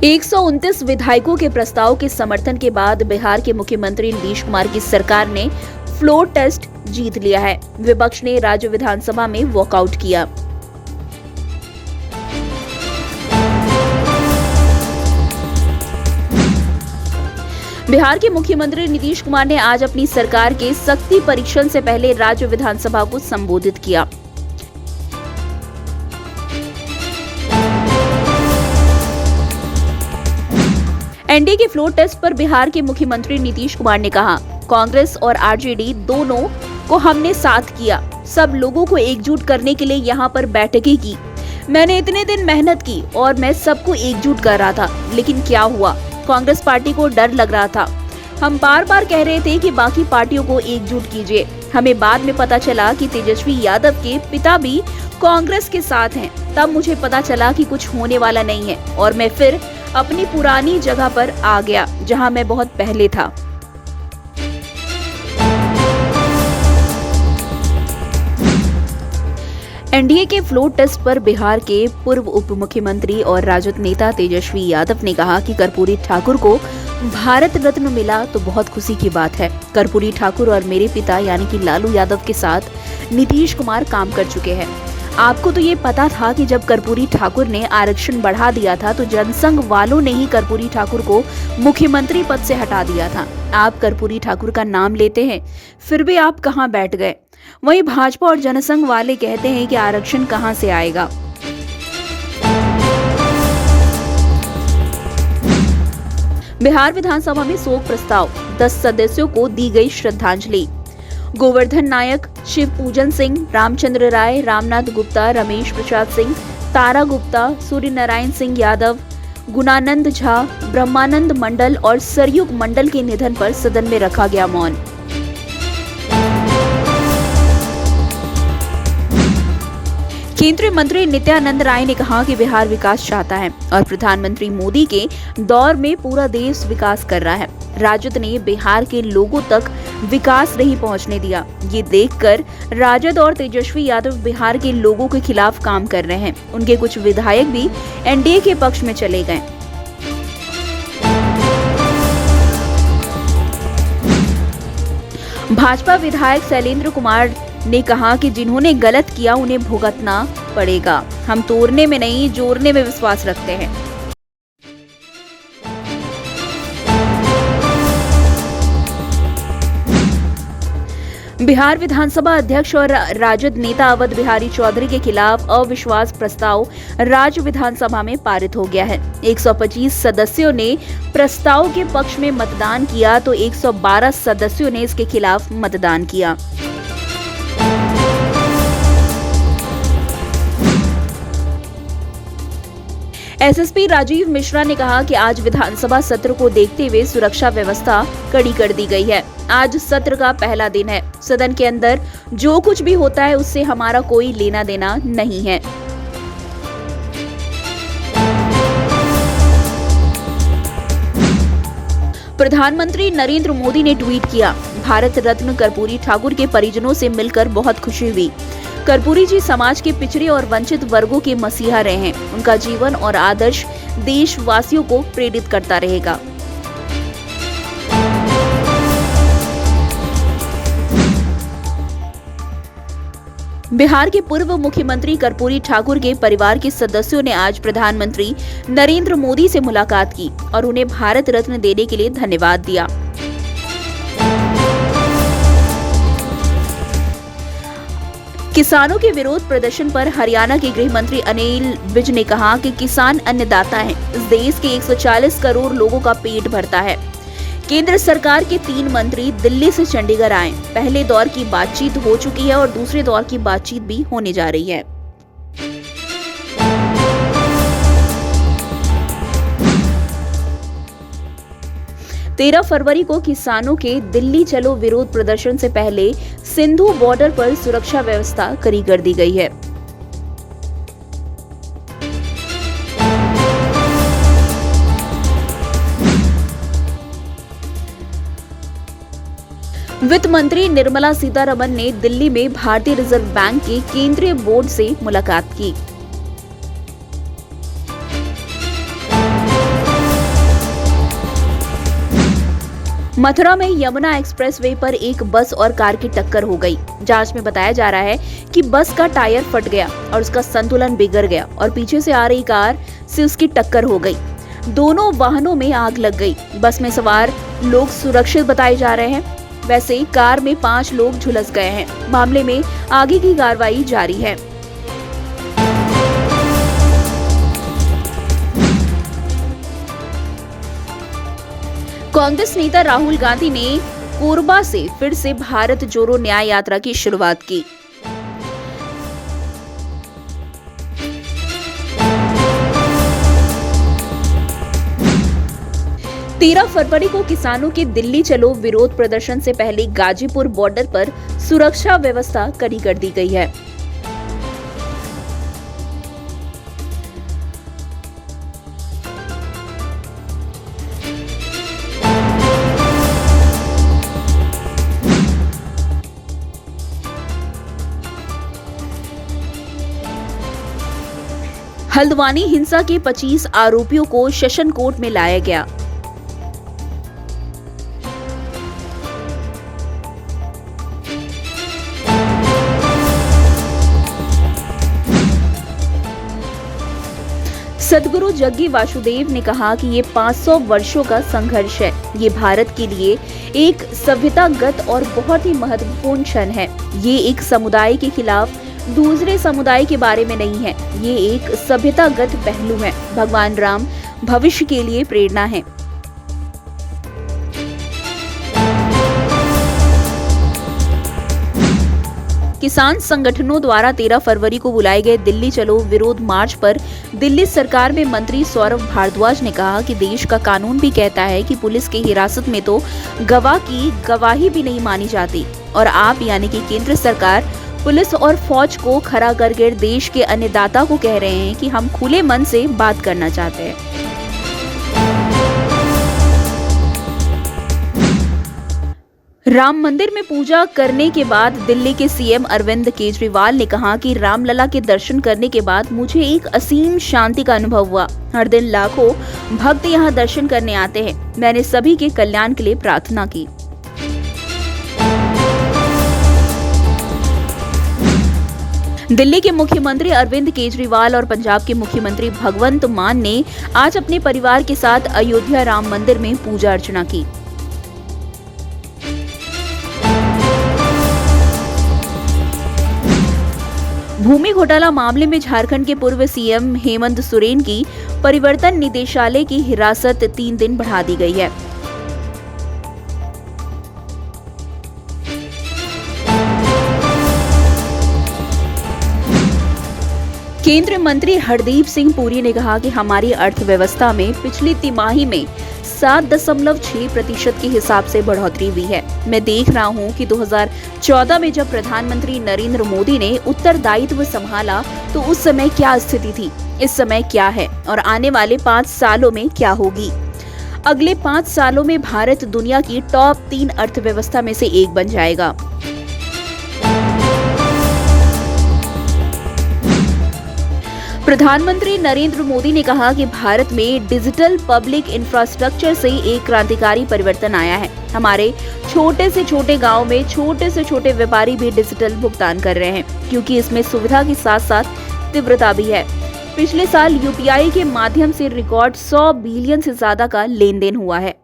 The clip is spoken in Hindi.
129 विधायकों के प्रस्ताव के समर्थन के बाद बिहार के मुख्यमंत्री नीतीश कुमार की सरकार ने फ्लोर टेस्ट जीत लिया है। विपक्ष ने राज्य विधानसभा में वॉकआउट किया। बिहार के मुख्यमंत्री नीतीश कुमार ने आज अपनी सरकार के शक्ति परीक्षण से पहले राज्य विधानसभा को संबोधित किया। एनडीए के फ्लोर टेस्ट पर बिहार के मुख्यमंत्री नीतीश कुमार ने कहा, कांग्रेस और आरजेडी दोनों को हमने साथ किया। सब लोगों को एकजुट करने के लिए यहाँ पर बैठकें की। मैंने इतने दिन मेहनत की और मैं सबको एकजुट कर रहा था, लेकिन क्या हुआ? कांग्रेस पार्टी को डर लग रहा था। हम बार बार कह रहे थे कि बाकी पार्टियों को एकजुट कीजिए। हमें बाद में पता चला कि तेजस्वी यादव के पिता भी कांग्रेस के साथ हैं। तब मुझे पता चला कि कुछ होने वाला नहीं है और मैं फिर अपनी पुरानी जगह पर आ गया, जहां मैं बहुत पहले था। एनडीए के फ्लोर टेस्ट पर बिहार के पूर्व उप मुख्यमंत्री और राजद नेता तेजस्वी यादव ने कहा कि कर्पूरी ठाकुर को भारत रत्न मिला तो बहुत खुशी की बात है। कर्पूरी ठाकुर और मेरे पिता यानी कि लालू यादव के साथ नीतीश कुमार काम कर चुके हैं। आपको तो ये पता था कि जब कर्पूरी ठाकुर ने आरक्षण बढ़ा दिया था तो जनसंघ वालों ने ही कर्पूरी ठाकुर को मुख्यमंत्री पद से हटा दिया था। आप कर्पूरी ठाकुर का नाम लेते हैं, फिर भी आप कहां बैठ गए? वहीं भाजपा और जनसंघ वाले कहते हैं कि आरक्षण कहां से आएगा। बिहार विधानसभा में शोक प्रस्ताव, 10 सदस्यों को दी गई श्रद्धांजलि। गोवर्धन नायक, शिव पूजन सिंह, रामचंद्र राय, रामनाथ गुप्ता, रमेश प्रसाद सिंह, तारा गुप्ता, सूर्य नारायण सिंह यादव, गुणानंद झा, ब्रह्मानंद मंडल और सरयुग मंडल के निधन पर सदन में रखा गया मौन। केंद्रीय मंत्री नित्यानंद राय ने कहा कि बिहार विकास चाहता है और प्रधानमंत्री मोदी के दौर में पूरा देश विकास कर रहा है। राजद ने बिहार के लोगों तक विकास नहीं पहुंचने दिया। ये देखकर राजद और तेजस्वी यादव बिहार के लोगों के खिलाफ काम कर रहे हैं। उनके कुछ विधायक भी एनडीए के पक्ष में चले गए। भाजपा विधायक शैलेंद्र कुमार ने कहा कि जिन्होंने गलत किया उन्हें भुगतना पड़ेगा। हम तोड़ने में नहीं, जोड़ने में विश्वास रखते हैं। बिहार विधानसभा अध्यक्ष और राजद नेता अवध बिहारी चौधरी के खिलाफ अविश्वास प्रस्ताव राज्य विधानसभा में पारित हो गया है। 125 सदस्यों ने प्रस्ताव के पक्ष में मतदान किया तो 112 सदस्यों ने इसके खिलाफ मतदान किया। एसएसपी राजीव मिश्रा ने कहा कि आज विधानसभा सत्र को देखते हुए सुरक्षा व्यवस्था कड़ी कर दी गई है। आज सत्र का पहला दिन है। सदन के अंदर जो कुछ भी होता है उससे हमारा कोई लेना देना नहीं है। प्रधानमंत्री नरेंद्र मोदी ने ट्वीट किया, भारत रत्न कर्पूरी ठाकुर के परिजनों से मिलकर बहुत खुशी हुई। कर्पूरी जी समाज के पिछड़े और वंचित वर्गों के मसीहा रहे हैं। उनका जीवन और आदर्श देशवासियों को प्रेरित करता रहेगा। बिहार के पूर्व मुख्यमंत्री कर्पूरी ठाकुर के परिवार के सदस्यों ने आज प्रधानमंत्री नरेंद्र मोदी से मुलाकात की और उन्हें भारत रत्न देने के लिए धन्यवाद दिया। किसानों के विरोध प्रदर्शन पर हरियाणा के गृह मंत्री अनिल विज ने कहा कि किसान अन्नदाता हैं। इस देश के 140 करोड़ लोगों का पेट भरता है। केंद्र सरकार के 3 मंत्री दिल्ली से चंडीगढ़ आए। पहले दौर की बातचीत हो चुकी है और दूसरे दौर की बातचीत भी होने जा रही है। तेरह फरवरी को किसानों के दिल्ली चलो विरोध प्रदर्शन से पहले सिंधु बॉर्डर पर सुरक्षा व्यवस्था कड़ी कर दी गई है। वित्त मंत्री निर्मला सीतारमण ने दिल्ली में भारतीय रिजर्व बैंक के केंद्रीय बोर्ड से मुलाकात की। मथुरा में यमुना एक्सप्रेसवे पर एक बस और कार की टक्कर हो गई। जांच में बताया जा रहा है कि बस का टायर फट गया और उसका संतुलन बिगड़ गया और पीछे से आ रही कार से उसकी टक्कर हो गई। दोनों वाहनों में आग लग गई। बस में सवार लोग सुरक्षित बताए जा रहे हैं। वैसे कार में 5 लोग झुलस गए हैं। मामले में आगे की कार्रवाई जारी है। कांग्रेस नेता राहुल गांधी ने कोरबा से फिर से भारत जोड़ो न्याय यात्रा की शुरुआत की। तेरह फरवरी को किसानों के दिल्ली चलो विरोध प्रदर्शन से पहले गाजीपुर बॉर्डर पर सुरक्षा व्यवस्था कड़ी कर दी गई है। हल्द्वानी हिंसा के 25 आरोपियों को सेशन कोर्ट में लाया गया। सदगुरु जग्गी वासुदेव ने कहा कि ये 500 वर्षों का संघर्ष है। ये भारत के लिए एक सभ्यतागत और बहुत ही महत्वपूर्ण क्षण है। ये एक समुदाय के खिलाफ दूसरे समुदाय के बारे में नहीं है। ये एक सभ्यतागत पहलू है। भगवान राम भविष्य के लिए प्रेरणा है। किसान संगठनों द्वारा 13 फरवरी को बुलाए गए दिल्ली चलो विरोध मार्च पर दिल्ली सरकार में मंत्री सौरभ भारद्वाज ने कहा कि देश का कानून भी कहता है कि पुलिस की हिरासत में तो गवाह की गवाही भी नहीं मानी जाती और आप यानी कि केंद्र सरकार पुलिस और फौज को खड़ा करके देश के अन्नदाता को कह रहे हैं कि हम खुले मन से बात करना चाहते हैं। राम मंदिर में पूजा करने के बाद दिल्ली के सीएम अरविंद केजरीवाल ने कहा कि रामलला के दर्शन करने के बाद मुझे एक असीम शांति का अनुभव हुआ। हर दिन लाखों भक्त यहां दर्शन करने आते हैं। मैंने सभी के कल्याण के लिए प्रार्थना की। दिल्ली के मुख्यमंत्री अरविंद केजरीवाल और पंजाब के मुख्यमंत्री भगवंत मान ने आज अपने परिवार के साथ अयोध्या राम मंदिर में पूजा अर्चना की। भूमि घोटाला मामले में झारखंड के पूर्व सीएम हेमंत सोरेन की परिवर्तन निदेशालय की हिरासत 3 दिन बढ़ा दी गई है। केंद्रीय मंत्री हरदीप सिंह पुरी ने कहा कि हमारी अर्थव्यवस्था में पिछली तिमाही में 7.6% के हिसाब से बढ़ोतरी हुई है। मैं देख रहा हूं कि 2014 में जब प्रधानमंत्री नरेंद्र मोदी ने उत्तरदायित्व संभाला तो उस समय क्या स्थिति थी, इस समय क्या है और आने वाले 5 सालों में क्या होगी। अगले 5 सालों में भारत दुनिया की टॉप 3 अर्थव्यवस्था में से एक बन जाएगा। प्रधानमंत्री नरेंद्र मोदी ने कहा कि भारत में डिजिटल पब्लिक इंफ्रास्ट्रक्चर से एक क्रांतिकारी परिवर्तन आया है। हमारे छोटे से छोटे गांव में छोटे से छोटे व्यापारी भी डिजिटल भुगतान कर रहे हैं, क्योंकि इसमें सुविधा के साथ साथ तीव्रता भी है। पिछले साल यूपीआई के माध्यम से रिकॉर्ड 100 बिलियन से ज्यादा का लेन देन हुआ है।